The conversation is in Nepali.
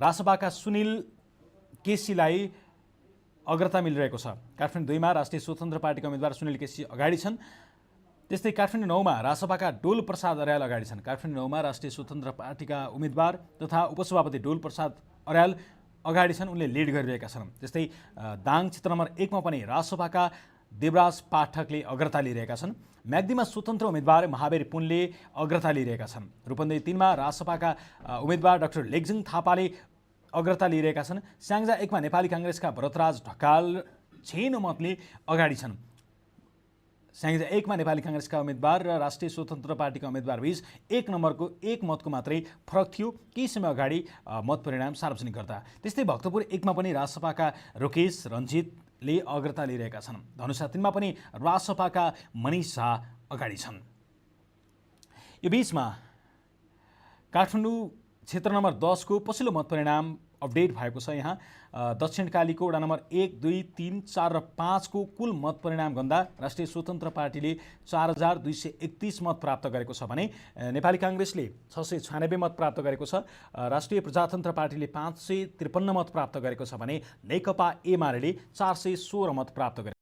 रासपाका सुनिल केसीलाई अग्रता मिलिरहेको छ। काठमाडौँ 2 मा राष्ट्रिय स्वतन्त्र पार्टीका उम्मेदवार सुनिल केसी अगाडि छन्। त्यस्तै काठमाडौँ 9 मा रासपाका डोल प्रसाद अर्याल अगाडि छन्। काठमाडौँ 9 मा राष्ट्रिय स्वतन्त्र पार्टीका उम्मेदवार तथा उपसभापति डोल प्रसाद अर्याल अगाडि छन्, उनले लिड गरिरहेका छन्। त्यस्तै दाङ क्षेत्र नम्बर 1 मा पनि रासपाका देवराज पाठकले अग्रता लिइरहेका छन्। म्याग्दीमा स्वतन्त्र उम्मेदवार महावीर पुनले अग्रता लिइरहेका छन्। रूपन्देही 3 मा रासपाका उम्मेदवार डाक्टर लेग्जिङ थापाले अग्रता लिइरहेका छन्। स्याङ्जा 1 मा नेपाली काङ्ग्रेसका भरतराज ढकाल 6 मतले अगाडि छन्। स्याङ्जा 1 मा नेपाली काङ्ग्रेसका उम्मेदवार र राष्ट्रिय स्वतन्त्र पार्टीका उम्मेदवार बीच 1 नम्बरको 1 मतको मात्रै फरक थियो केही समय अगाडि मत परिणाम सार्वजनिक गर्दा। त्यस्तै भक्तपुर 1 मा पनि रासपाका रोकेश रञ्जितले अग्रता लिइरहेका छन्। धनुषा 3 मा पनि रासपाका मनिष शाह अगाडि छन्। यो बीचमा काठमाडौँ क्षेत्र नम्बर 10 को पछिल्लो मत परिणाम अपडेट भएको छ। यहाँ दक्षिणकालीको वडा नम्बर 1, 2, 3, 4 र 5 को कुल मत परिणाम गर्दा राष्ट्रिय स्वतन्त्र पार्टीले 4231 मत प्राप्त गरेको छ भने नेपाली काङ्ग्रेसले 696 मत प्राप्त गरेको छ। राष्ट्रिय प्रजातन्त्र पार्टीले 553 मत प्राप्त गरेको छ भने नेकपा एमाले 416 मत प्राप्त गरेको छ।